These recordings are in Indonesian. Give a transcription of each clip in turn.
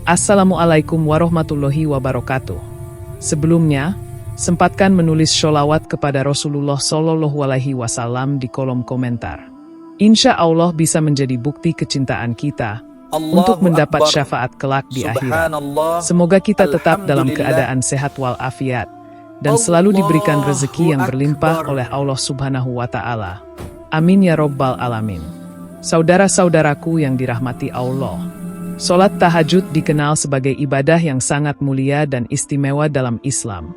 Assalamualaikum warahmatullahi wabarakatuh. Sebelumnya, sempatkan menulis sholawat kepada Rasulullah Shallallahu Alaihi Wasallam di kolom komentar. Insya Allah bisa menjadi bukti kecintaan kita untuk mendapat syafaat kelak di akhirat. Semoga kita tetap dalam keadaan sehat walafiat dan selalu diberikan rezeki yang berlimpah oleh Allah Subhanahu wa Ta'ala. Amin ya Rabbal Alamin. Saudara-saudaraku yang dirahmati Allah, sholat tahajud dikenal sebagai ibadah yang sangat mulia dan istimewa dalam Islam.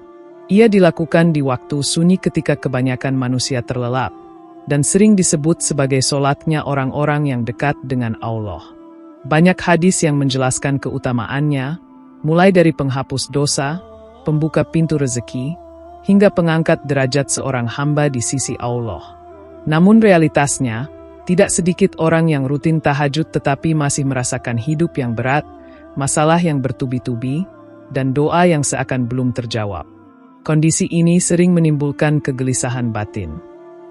Ia dilakukan di waktu sunyi ketika kebanyakan manusia terlelap, dan sering disebut sebagai sholatnya orang-orang yang dekat dengan Allah. Banyak hadis yang menjelaskan keutamaannya, mulai dari penghapus dosa, pembuka pintu rezeki, hingga pengangkat derajat seorang hamba di sisi Allah. Namun realitasnya, tidak sedikit orang yang rutin tahajud tetapi masih merasakan hidup yang berat, masalah yang bertubi-tubi, dan doa yang seakan belum terjawab. Kondisi ini sering menimbulkan kegelisahan batin.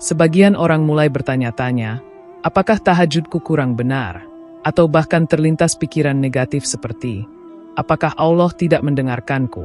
Sebagian orang mulai bertanya-tanya, apakah tahajudku kurang benar? Atau bahkan terlintas pikiran negatif seperti, apakah Allah tidak mendengarkanku?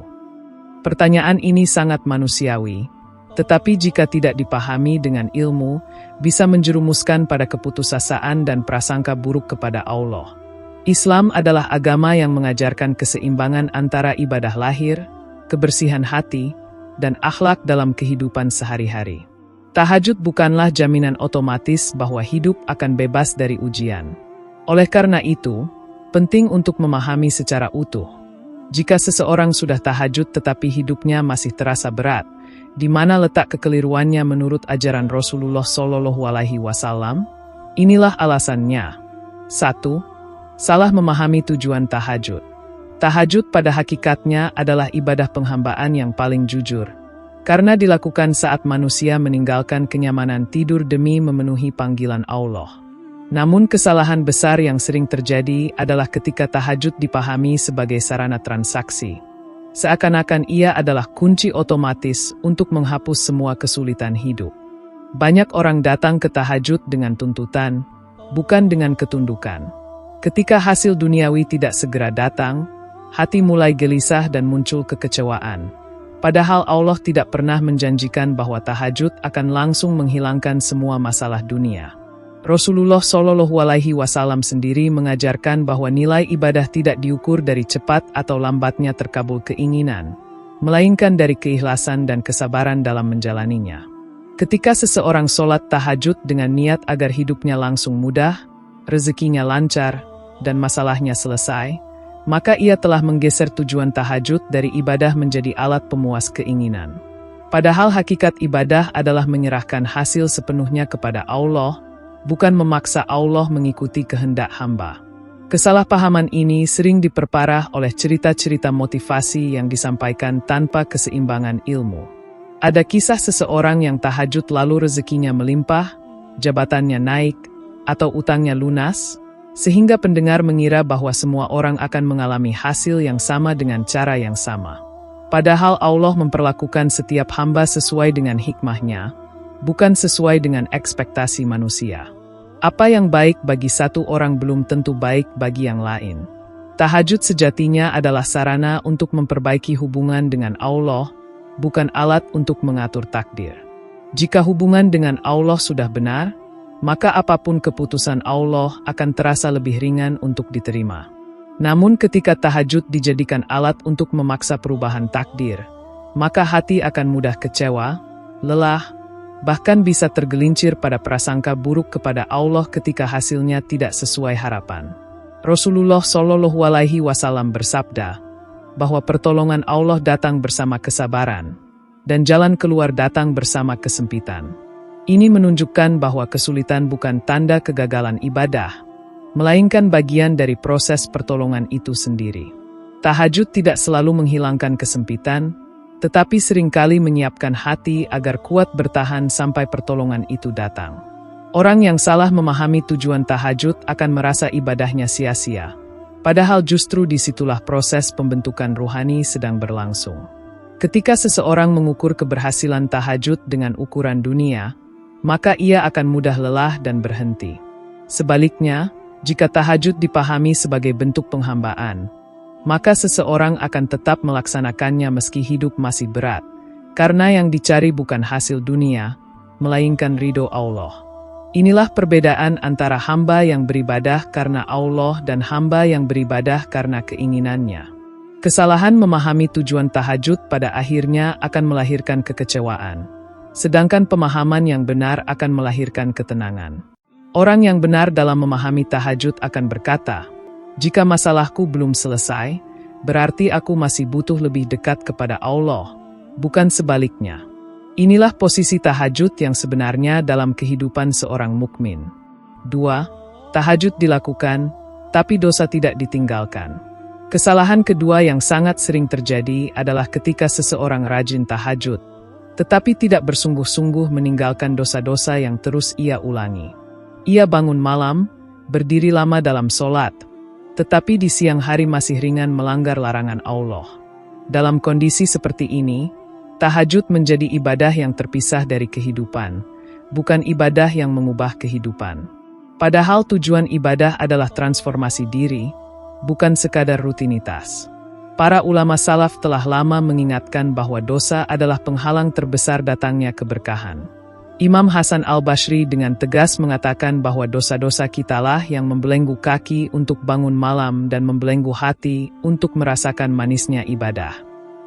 Pertanyaan ini sangat manusiawi. Tetapi jika tidak dipahami dengan ilmu, bisa menjerumuskan pada keputusasaan dan prasangka buruk kepada Allah. Islam adalah agama yang mengajarkan keseimbangan antara ibadah lahir, kebersihan hati, dan akhlak dalam kehidupan sehari-hari. Tahajud bukanlah jaminan otomatis bahwa hidup akan bebas dari ujian. Oleh karena itu, penting untuk memahami secara utuh. Jika seseorang sudah tahajud tetapi hidupnya masih terasa berat, di mana letak kekeliruannya menurut ajaran Rasulullah Shallallahu Alaihi Wasallam? Inilah alasannya. 1. Salah memahami tujuan tahajud. Tahajud pada hakikatnya adalah ibadah penghambaan yang paling jujur, karena dilakukan saat manusia meninggalkan kenyamanan tidur demi memenuhi panggilan Allah. Namun kesalahan besar yang sering terjadi adalah ketika tahajud dipahami sebagai sarana transaksi. Seakan-akan ia adalah kunci otomatis untuk menghapus semua kesulitan hidup. Banyak orang datang ke tahajud dengan tuntutan, bukan dengan ketundukan. Ketika hasil duniawi tidak segera datang, hati mulai gelisah dan muncul kekecewaan. Padahal Allah tidak pernah menjanjikan bahwa tahajud akan langsung menghilangkan semua masalah dunia. Rasulullah Shallallahu Alaihi Wasallam sendiri mengajarkan bahwa nilai ibadah tidak diukur dari cepat atau lambatnya terkabul keinginan, melainkan dari keikhlasan dan kesabaran dalam menjalaninya. Ketika seseorang sholat tahajud dengan niat agar hidupnya langsung mudah, rezekinya lancar, dan masalahnya selesai, maka ia telah menggeser tujuan tahajud dari ibadah menjadi alat pemuas keinginan. Padahal hakikat ibadah adalah menyerahkan hasil sepenuhnya kepada Allah, bukan memaksa Allah mengikuti kehendak hamba. Kesalahpahaman ini sering diperparah oleh cerita-cerita motivasi yang disampaikan tanpa keseimbangan ilmu. Ada kisah seseorang yang tahajud lalu rezekinya melimpah, jabatannya naik, atau utangnya lunas, sehingga pendengar mengira bahwa semua orang akan mengalami hasil yang sama dengan cara yang sama. Padahal Allah memperlakukan setiap hamba sesuai dengan hikmahnya, bukan sesuai dengan ekspektasi manusia. Apa yang baik bagi satu orang belum tentu baik bagi yang lain. Tahajud sejatinya adalah sarana untuk memperbaiki hubungan dengan Allah, bukan alat untuk mengatur takdir. Jika hubungan dengan Allah sudah benar, maka apapun keputusan Allah akan terasa lebih ringan untuk diterima. Namun ketika tahajud dijadikan alat untuk memaksa perubahan takdir, maka hati akan mudah kecewa, lelah, bahkan bisa tergelincir pada prasangka buruk kepada Allah ketika hasilnya tidak sesuai harapan. Rasulullah Shallallahu Alaihi Wasallam bersabda bahwa pertolongan Allah datang bersama kesabaran, dan jalan keluar datang bersama kesempitan. Ini menunjukkan bahwa kesulitan bukan tanda kegagalan ibadah, melainkan bagian dari proses pertolongan itu sendiri. Tahajud tidak selalu menghilangkan kesempitan, tetapi seringkali menyiapkan hati agar kuat bertahan sampai pertolongan itu datang. Orang yang salah memahami tujuan tahajud akan merasa ibadahnya sia-sia. Padahal justru disitulah proses pembentukan rohani sedang berlangsung. Ketika seseorang mengukur keberhasilan tahajud dengan ukuran dunia, maka ia akan mudah lelah dan berhenti. Sebaliknya, jika tahajud dipahami sebagai bentuk penghambaan, maka seseorang akan tetap melaksanakannya meski hidup masih berat, karena yang dicari bukan hasil dunia, melainkan ridho Allah. Inilah perbedaan antara hamba yang beribadah karena Allah dan hamba yang beribadah karena keinginannya. Kesalahan memahami tujuan tahajud pada akhirnya akan melahirkan kekecewaan, sedangkan pemahaman yang benar akan melahirkan ketenangan. Orang yang benar dalam memahami tahajud akan berkata, "Jika masalahku belum selesai, berarti aku masih butuh lebih dekat kepada Allah, bukan sebaliknya." Inilah posisi tahajud yang sebenarnya dalam kehidupan seorang mukmin. 2. Tahajud dilakukan, tapi dosa tidak ditinggalkan. Kesalahan kedua yang sangat sering terjadi adalah ketika seseorang rajin tahajud, tetapi tidak bersungguh-sungguh meninggalkan dosa-dosa yang terus ia ulangi. Ia bangun malam, berdiri lama dalam sholat, tetapi di siang hari masih ringan melanggar larangan Allah. Dalam kondisi seperti ini, tahajud menjadi ibadah yang terpisah dari kehidupan, bukan ibadah yang mengubah kehidupan. Padahal tujuan ibadah adalah transformasi diri, bukan sekadar rutinitas. Para ulama salaf telah lama mengingatkan bahwa dosa adalah penghalang terbesar datangnya keberkahan. Imam Hasan al-Basri dengan tegas mengatakan bahwa dosa-dosa kitalah yang membelenggu kaki untuk bangun malam dan membelenggu hati untuk merasakan manisnya ibadah.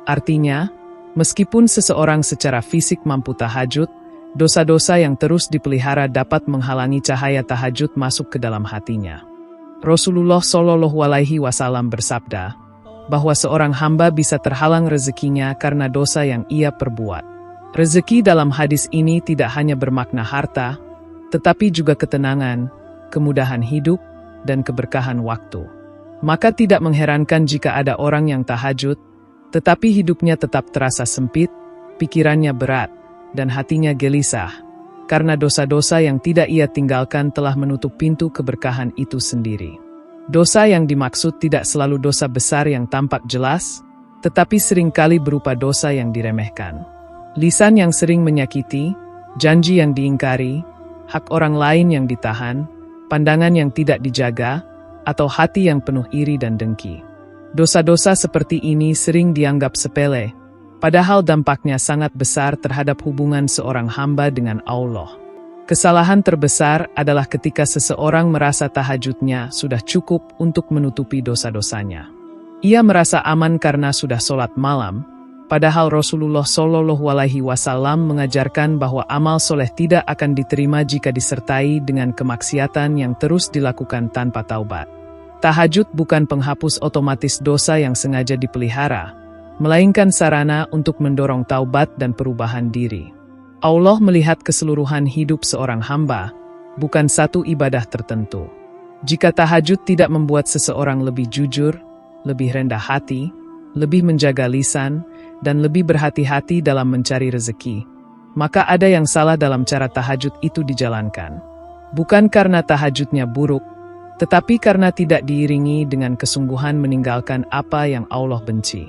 Artinya, meskipun seseorang secara fisik mampu tahajud, dosa-dosa yang terus dipelihara dapat menghalangi cahaya tahajud masuk ke dalam hatinya. Rasulullah Shallallahu Alaihi Wasallam bersabda bahwa seorang hamba bisa terhalang rezekinya karena dosa yang ia perbuat. Rezeki dalam hadis ini tidak hanya bermakna harta, tetapi juga ketenangan, kemudahan hidup, dan keberkahan waktu. Maka tidak mengherankan jika ada orang yang tahajud, tetapi hidupnya tetap terasa sempit, pikirannya berat, dan hatinya gelisah, karena dosa-dosa yang tidak ia tinggalkan telah menutup pintu keberkahan itu sendiri. Dosa yang dimaksud tidak selalu dosa besar yang tampak jelas, tetapi seringkali berupa dosa yang diremehkan. Lisan yang sering menyakiti, janji yang diingkari, hak orang lain yang ditahan, pandangan yang tidak dijaga, atau hati yang penuh iri dan dengki. Dosa-dosa seperti ini sering dianggap sepele, padahal dampaknya sangat besar terhadap hubungan seorang hamba dengan Allah. Kesalahan terbesar adalah ketika seseorang merasa tahajudnya sudah cukup untuk menutupi dosa-dosanya. Ia merasa aman karena sudah sholat malam, padahal Rasulullah Shallallahu Alaihi Wasallam mengajarkan bahwa amal soleh tidak akan diterima jika disertai dengan kemaksiatan yang terus dilakukan tanpa taubat. Tahajud bukan penghapus otomatis dosa yang sengaja dipelihara, melainkan sarana untuk mendorong taubat dan perubahan diri. Allah melihat keseluruhan hidup seorang hamba, bukan satu ibadah tertentu. Jika tahajud tidak membuat seseorang lebih jujur, lebih rendah hati, lebih menjaga lisan, dan lebih berhati-hati dalam mencari rezeki, maka ada yang salah dalam cara tahajud itu dijalankan. Bukan karena tahajudnya buruk, tetapi karena tidak diiringi dengan kesungguhan meninggalkan apa yang Allah benci.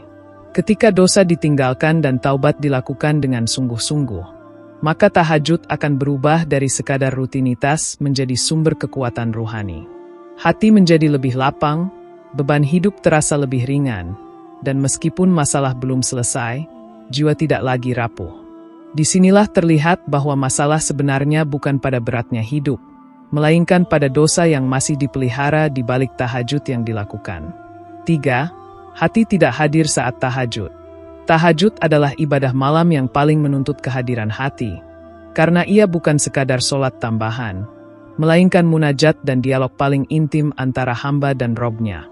Ketika dosa ditinggalkan dan taubat dilakukan dengan sungguh-sungguh, maka tahajud akan berubah dari sekadar rutinitas menjadi sumber kekuatan ruhani. Hati menjadi lebih lapang, beban hidup terasa lebih ringan, dan meskipun masalah belum selesai, jiwa tidak lagi rapuh. Disinilah terlihat bahwa masalah sebenarnya bukan pada beratnya hidup, melainkan pada dosa yang masih dipelihara di balik tahajud yang dilakukan. 3. Hati tidak hadir saat tahajud. Tahajud adalah ibadah malam yang paling menuntut kehadiran hati, karena ia bukan sekadar sholat tambahan, melainkan munajat dan dialog paling intim antara hamba dan Robnya.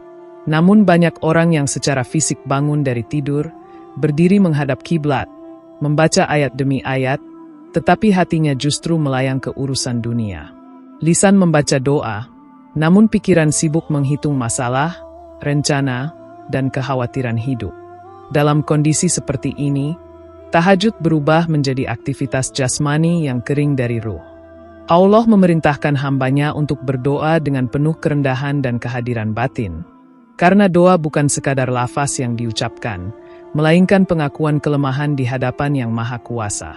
Namun banyak orang yang secara fisik bangun dari tidur, berdiri menghadap kiblat, membaca ayat demi ayat, tetapi hatinya justru melayang ke urusan dunia. Lisan membaca doa, namun pikiran sibuk menghitung masalah, rencana, dan kekhawatiran hidup. Dalam kondisi seperti ini, tahajud berubah menjadi aktivitas jasmani yang kering dari ruh. Allah memerintahkan hambanya untuk berdoa dengan penuh kerendahan dan kehadiran batin. Karena doa bukan sekadar lafaz yang diucapkan, melainkan pengakuan kelemahan di hadapan Yang Maha Kuasa.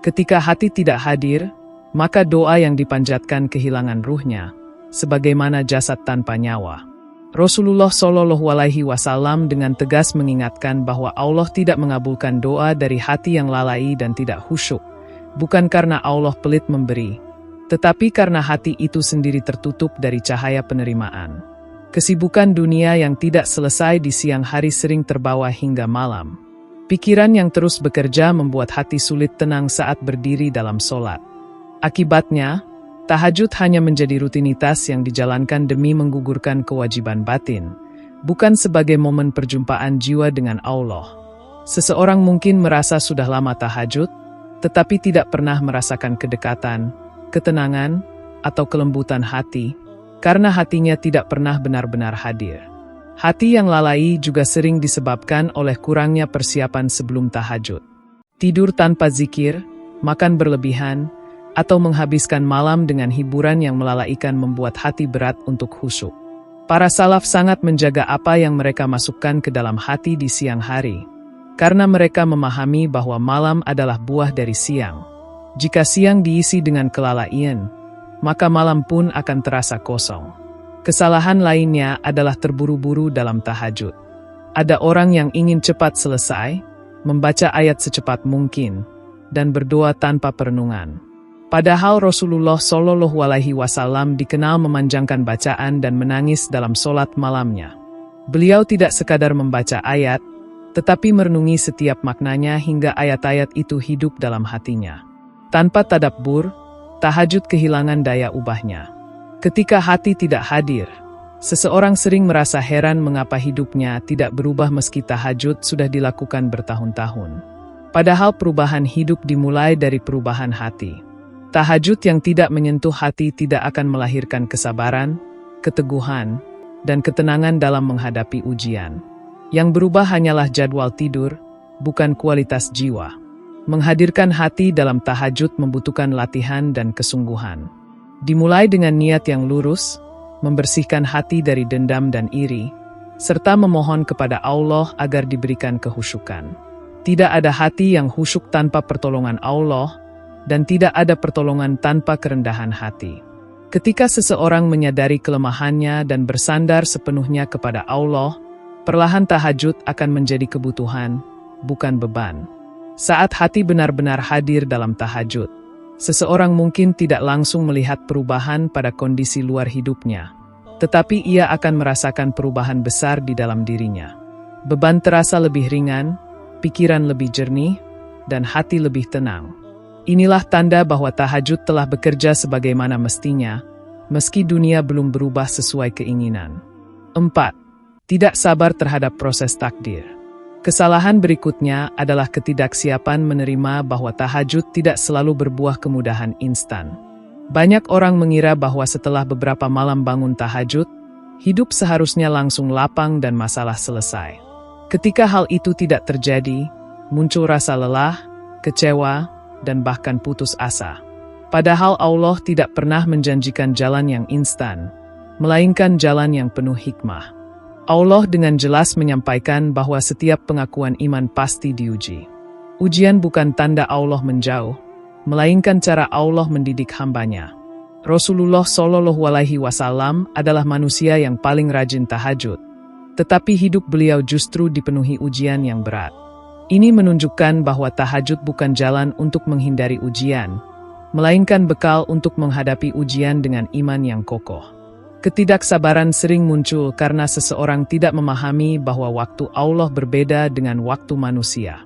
Ketika hati tidak hadir, maka doa yang dipanjatkan kehilangan ruhnya, sebagaimana jasad tanpa nyawa. Rasulullah Shallallahu Alaihi Wasallam dengan tegas mengingatkan bahwa Allah tidak mengabulkan doa dari hati yang lalai dan tidak khusyuk, bukan karena Allah pelit memberi, tetapi karena hati itu sendiri tertutup dari cahaya penerimaan. Kesibukan dunia yang tidak selesai di siang hari sering terbawa hingga malam. Pikiran yang terus bekerja membuat hati sulit tenang saat berdiri dalam sholat. Akibatnya, tahajud hanya menjadi rutinitas yang dijalankan demi menggugurkan kewajiban batin, bukan sebagai momen perjumpaan jiwa dengan Allah. Seseorang mungkin merasa sudah lama tahajud, tetapi tidak pernah merasakan kedekatan, ketenangan, atau kelembutan hati, karena hatinya tidak pernah benar-benar hadir. Hati yang lalai juga sering disebabkan oleh kurangnya persiapan sebelum tahajud. Tidur tanpa zikir, makan berlebihan, atau menghabiskan malam dengan hiburan yang melalaikan membuat hati berat untuk khusyuk. Para salaf sangat menjaga apa yang mereka masukkan ke dalam hati di siang hari, karena mereka memahami bahwa malam adalah buah dari siang. Jika siang diisi dengan kelalaian, maka malam pun akan terasa kosong. Kesalahan lainnya adalah terburu-buru dalam tahajud. Ada orang yang ingin cepat selesai, membaca ayat secepat mungkin, dan berdoa tanpa perenungan. Padahal Rasulullah Shallallahu Alaihi Wasallam dikenal memanjangkan bacaan dan menangis dalam sholat malamnya. Beliau tidak sekadar membaca ayat, tetapi merenungi setiap maknanya hingga ayat-ayat itu hidup dalam hatinya. Tanpa tadabbur, tahajud kehilangan daya ubahnya. Ketika hati tidak hadir, seseorang sering merasa heran mengapa hidupnya tidak berubah meski tahajud sudah dilakukan bertahun-tahun. Padahal perubahan hidup dimulai dari perubahan hati. Tahajud yang tidak menyentuh hati tidak akan melahirkan kesabaran, keteguhan, dan ketenangan dalam menghadapi ujian. Yang berubah hanyalah jadwal tidur, bukan kualitas jiwa. Menghadirkan hati dalam tahajud membutuhkan latihan dan kesungguhan. Dimulai dengan niat yang lurus, membersihkan hati dari dendam dan iri, serta memohon kepada Allah agar diberikan kehusyukan. Tidak ada hati yang khusyuk tanpa pertolongan Allah, dan tidak ada pertolongan tanpa kerendahan hati. Ketika seseorang menyadari kelemahannya dan bersandar sepenuhnya kepada Allah, perlahan tahajud akan menjadi kebutuhan, bukan beban. Saat hati benar-benar hadir dalam tahajud, seseorang mungkin tidak langsung melihat perubahan pada kondisi luar hidupnya, tetapi ia akan merasakan perubahan besar di dalam dirinya. Beban terasa lebih ringan, pikiran lebih jernih, dan hati lebih tenang. Inilah tanda bahwa tahajud telah bekerja sebagaimana mestinya, meski dunia belum berubah sesuai keinginan. 4. Tidak sabar terhadap proses takdir. Kesalahan berikutnya adalah ketidaksiapan menerima bahwa tahajud tidak selalu berbuah kemudahan instan. Banyak orang mengira bahwa setelah beberapa malam bangun tahajud, hidup seharusnya langsung lapang dan masalah selesai. Ketika hal itu tidak terjadi, muncul rasa lelah, kecewa, dan bahkan putus asa. Padahal Allah tidak pernah menjanjikan jalan yang instan, melainkan jalan yang penuh hikmah. Allah dengan jelas menyampaikan bahwa setiap pengakuan iman pasti diuji. Ujian bukan tanda Allah menjauh, melainkan cara Allah mendidik hambanya. Rasulullah Shallallahu Alaihi Wasallam adalah manusia yang paling rajin tahajud, tetapi hidup beliau justru dipenuhi ujian yang berat. Ini menunjukkan bahwa tahajud bukan jalan untuk menghindari ujian, melainkan bekal untuk menghadapi ujian dengan iman yang kokoh. Ketidaksabaran sering muncul karena seseorang tidak memahami bahwa waktu Allah berbeda dengan waktu manusia.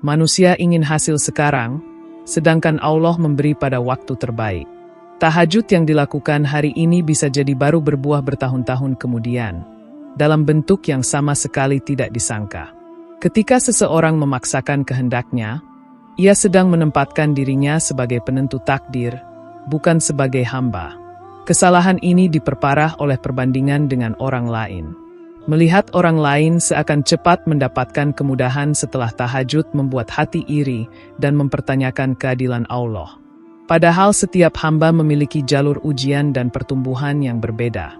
Manusia ingin hasil sekarang, sedangkan Allah memberi pada waktu terbaik. Tahajud yang dilakukan hari ini bisa jadi baru berbuah bertahun-tahun kemudian, dalam bentuk yang sama sekali tidak disangka. Ketika seseorang memaksakan kehendaknya, ia sedang menempatkan dirinya sebagai penentu takdir, bukan sebagai hamba. Kesalahan ini diperparah oleh perbandingan dengan orang lain. Melihat orang lain seakan cepat mendapatkan kemudahan setelah tahajud membuat hati iri dan mempertanyakan keadilan Allah. Padahal setiap hamba memiliki jalur ujian dan pertumbuhan yang berbeda.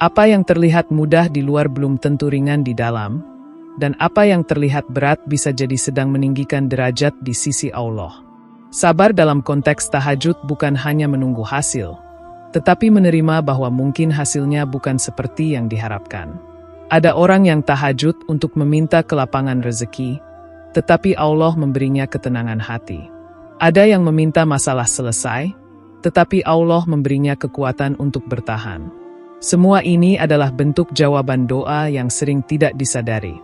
Apa yang terlihat mudah di luar belum tentu ringan di dalam, dan apa yang terlihat berat bisa jadi sedang meninggikan derajat di sisi Allah. Sabar dalam konteks tahajud bukan hanya menunggu hasil, tetapi menerima bahwa mungkin hasilnya bukan seperti yang diharapkan. Ada orang yang tahajud untuk meminta kelapangan rezeki, tetapi Allah memberinya ketenangan hati. Ada yang meminta masalah selesai, tetapi Allah memberinya kekuatan untuk bertahan. Semua ini adalah bentuk jawaban doa yang sering tidak disadari.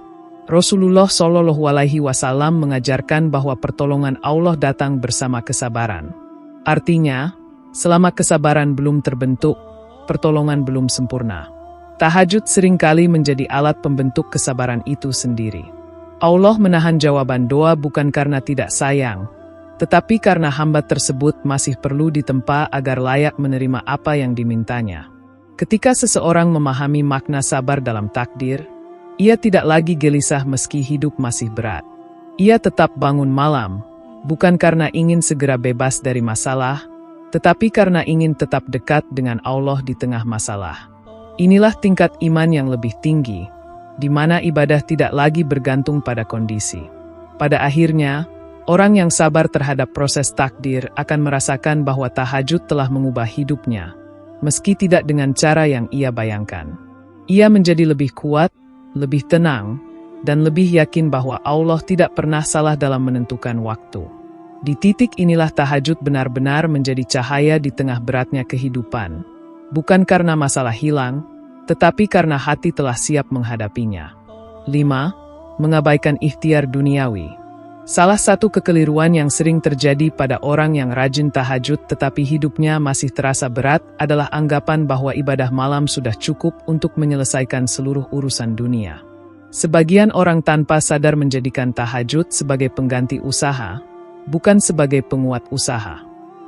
Rasulullah Shallallahu Alaihi Wasallam mengajarkan bahwa pertolongan Allah datang bersama kesabaran. Artinya, selama kesabaran belum terbentuk, pertolongan belum sempurna. Tahajud seringkali menjadi alat pembentuk kesabaran itu sendiri. Allah menahan jawaban doa bukan karena tidak sayang, tetapi karena hamba tersebut masih perlu ditempa agar layak menerima apa yang dimintanya. Ketika seseorang memahami makna sabar dalam takdir, ia tidak lagi gelisah meski hidup masih berat. Ia tetap bangun malam, bukan karena ingin segera bebas dari masalah, tetapi karena ingin tetap dekat dengan Allah di tengah masalah. Inilah tingkat iman yang lebih tinggi, di mana ibadah tidak lagi bergantung pada kondisi. Pada akhirnya, orang yang sabar terhadap proses takdir akan merasakan bahwa tahajud telah mengubah hidupnya, meski tidak dengan cara yang ia bayangkan. Ia menjadi lebih kuat, lebih tenang, dan lebih yakin bahwa Allah tidak pernah salah dalam menentukan waktu. Di titik inilah tahajud benar-benar menjadi cahaya di tengah beratnya kehidupan, bukan karena masalah hilang, tetapi karena hati telah siap menghadapinya. 5. Mengabaikan ikhtiar duniawi. Salah satu kekeliruan yang sering terjadi pada orang yang rajin tahajud tetapi hidupnya masih terasa berat adalah anggapan bahwa ibadah malam sudah cukup untuk menyelesaikan seluruh urusan dunia. Sebagian orang tanpa sadar menjadikan tahajud sebagai pengganti usaha, bukan sebagai penguat usaha.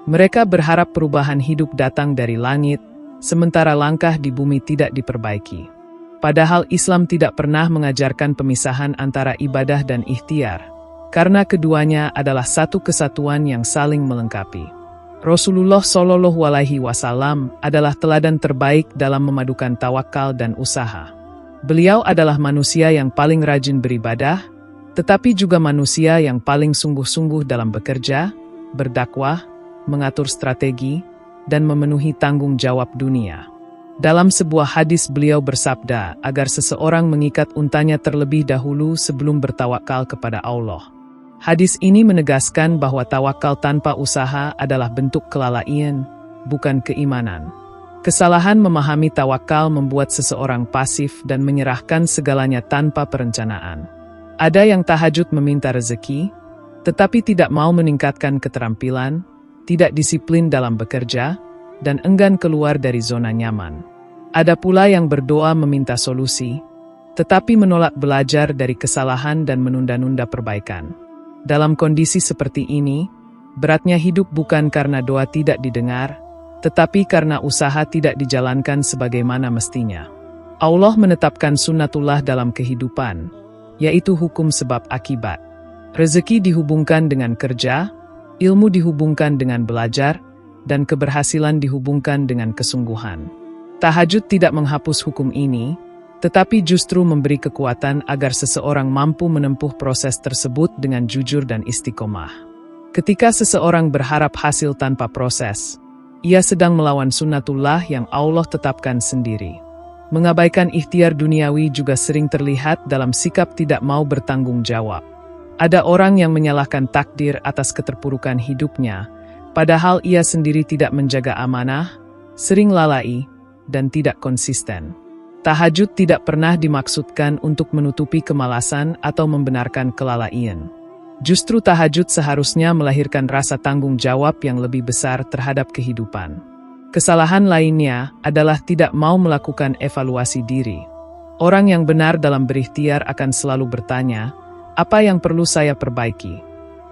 Mereka berharap perubahan hidup datang dari langit, sementara langkah di bumi tidak diperbaiki. Padahal Islam tidak pernah mengajarkan pemisahan antara ibadah dan ikhtiar, karena keduanya adalah satu kesatuan yang saling melengkapi. Rasulullah Shallallahu Alaihi Wasallam adalah teladan terbaik dalam memadukan tawakal dan usaha. Beliau adalah manusia yang paling rajin beribadah, tetapi juga manusia yang paling sungguh-sungguh dalam bekerja, berdakwah, mengatur strategi, dan memenuhi tanggung jawab dunia. Dalam sebuah hadis beliau bersabda agar seseorang mengikat untanya terlebih dahulu sebelum bertawakal kepada Allah. Hadis ini menegaskan bahwa tawakal tanpa usaha adalah bentuk kelalaian, bukan keimanan. Kesalahan memahami tawakal membuat seseorang pasif dan menyerahkan segalanya tanpa perencanaan. Ada yang tahajud meminta rezeki, tetapi tidak mau meningkatkan keterampilan, tidak disiplin dalam bekerja, dan enggan keluar dari zona nyaman. Ada pula yang berdoa meminta solusi, tetapi menolak belajar dari kesalahan dan menunda-nunda perbaikan. Dalam kondisi seperti ini, beratnya hidup bukan karena doa tidak didengar, tetapi karena usaha tidak dijalankan sebagaimana mestinya. Allah menetapkan sunnatullah dalam kehidupan, yaitu hukum sebab akibat. Rezeki dihubungkan dengan kerja, ilmu dihubungkan dengan belajar, dan keberhasilan dihubungkan dengan kesungguhan. Tahajud tidak menghapus hukum ini, tetapi justru memberi kekuatan agar seseorang mampu menempuh proses tersebut dengan jujur dan istiqomah. Ketika seseorang berharap hasil tanpa proses, ia sedang melawan sunnatullah yang Allah tetapkan sendiri. Mengabaikan ikhtiar duniawi juga sering terlihat dalam sikap tidak mau bertanggung jawab. Ada orang yang menyalahkan takdir atas keterpurukan hidupnya, padahal ia sendiri tidak menjaga amanah, sering lalai, dan tidak konsisten. Tahajud tidak pernah dimaksudkan untuk menutupi kemalasan atau membenarkan kelalaian. Justru tahajud seharusnya melahirkan rasa tanggung jawab yang lebih besar terhadap kehidupan. Kesalahan lainnya adalah tidak mau melakukan evaluasi diri. Orang yang benar dalam berikhtiar akan selalu bertanya, apa yang perlu saya perbaiki?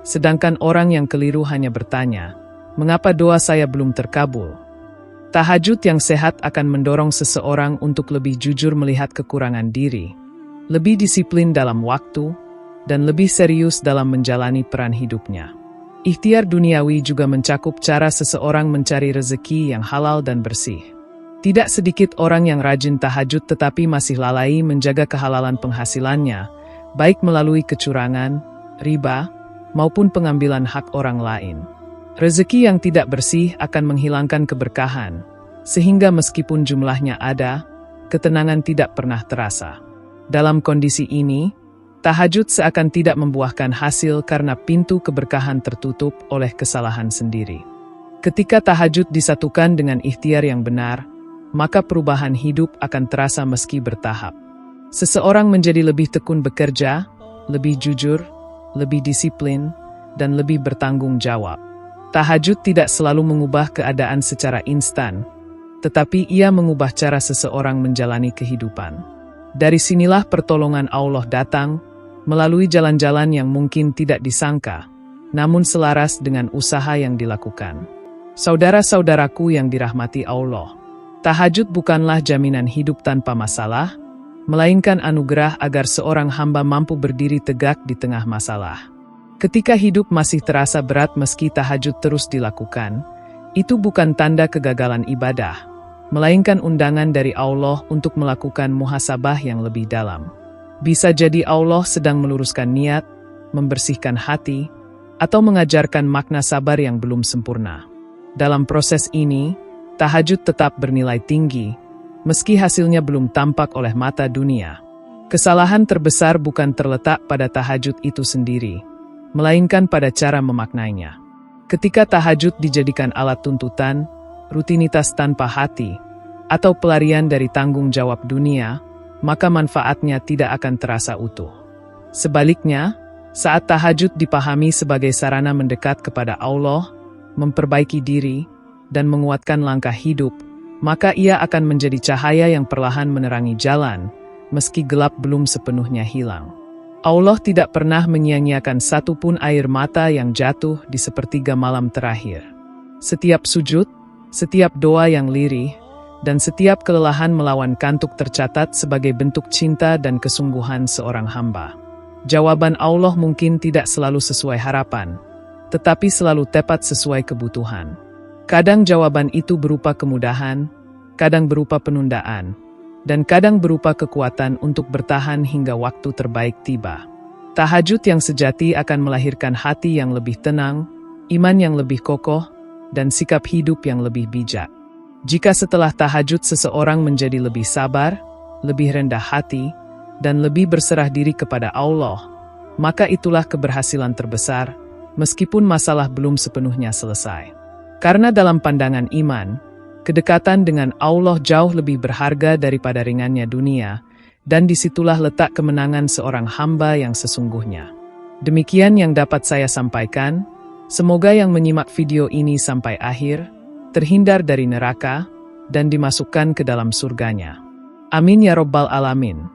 Sedangkan orang yang keliru hanya bertanya, mengapa doa saya belum terkabul? Tahajud yang sehat akan mendorong seseorang untuk lebih jujur melihat kekurangan diri, lebih disiplin dalam waktu, dan lebih serius dalam menjalani peran hidupnya. Ikhtiar duniawi juga mencakup cara seseorang mencari rezeki yang halal dan bersih. Tidak sedikit orang yang rajin tahajud tetapi masih lalai menjaga kehalalan penghasilannya, baik melalui kecurangan, riba, maupun pengambilan hak orang lain. Rezeki yang tidak bersih akan menghilangkan keberkahan, sehingga meskipun jumlahnya ada, ketenangan tidak pernah terasa. Dalam kondisi ini, tahajud seakan tidak membuahkan hasil karena pintu keberkahan tertutup oleh kesalahan sendiri. Ketika tahajud disatukan dengan ikhtiar yang benar, maka perubahan hidup akan terasa meski bertahap. Seseorang menjadi lebih tekun bekerja, lebih jujur, lebih disiplin, dan lebih bertanggung jawab. Tahajud tidak selalu mengubah keadaan secara instan, tetapi ia mengubah cara seseorang menjalani kehidupan. Dari sinilah pertolongan Allah datang, melalui jalan-jalan yang mungkin tidak disangka, namun selaras dengan usaha yang dilakukan. Saudara-saudaraku yang dirahmati Allah, tahajud bukanlah jaminan hidup tanpa masalah, melainkan anugerah agar seorang hamba mampu berdiri tegak di tengah masalah. Ketika hidup masih terasa berat meski tahajud terus dilakukan, itu bukan tanda kegagalan ibadah, melainkan undangan dari Allah untuk melakukan muhasabah yang lebih dalam. Bisa jadi Allah sedang meluruskan niat, membersihkan hati, atau mengajarkan makna sabar yang belum sempurna. Dalam proses ini, tahajud tetap bernilai tinggi, meski hasilnya belum tampak oleh mata dunia. Kesalahan terbesar bukan terletak pada tahajud itu sendiri, melainkan pada cara memaknainya. Ketika tahajud dijadikan alat tuntutan, rutinitas tanpa hati, atau pelarian dari tanggung jawab dunia, maka manfaatnya tidak akan terasa utuh. Sebaliknya, saat tahajud dipahami sebagai sarana mendekat kepada Allah, memperbaiki diri, dan menguatkan langkah hidup, maka ia akan menjadi cahaya yang perlahan menerangi jalan, meski gelap belum sepenuhnya hilang. Allah tidak pernah menyia-nyiakan satupun air mata yang jatuh di sepertiga malam terakhir. Setiap sujud, setiap doa yang lirih, dan setiap kelelahan melawan kantuk tercatat sebagai bentuk cinta dan kesungguhan seorang hamba. Jawaban Allah mungkin tidak selalu sesuai harapan, tetapi selalu tepat sesuai kebutuhan. Kadang jawaban itu berupa kemudahan, kadang berupa penundaan, dan kadang berupa kekuatan untuk bertahan hingga waktu terbaik tiba. Tahajud yang sejati akan melahirkan hati yang lebih tenang, iman yang lebih kokoh, dan sikap hidup yang lebih bijak. Jika setelah tahajud seseorang menjadi lebih sabar, lebih rendah hati, dan lebih berserah diri kepada Allah, maka itulah keberhasilan terbesar, meskipun masalah belum sepenuhnya selesai. Karena dalam pandangan iman, kedekatan dengan Allah jauh lebih berharga daripada ringannya dunia, dan disitulah letak kemenangan seorang hamba yang sesungguhnya. Demikian yang dapat saya sampaikan, semoga yang menyimak video ini sampai akhir, terhindar dari neraka, dan dimasukkan ke dalam surganya. Amin ya Rabbal Alamin.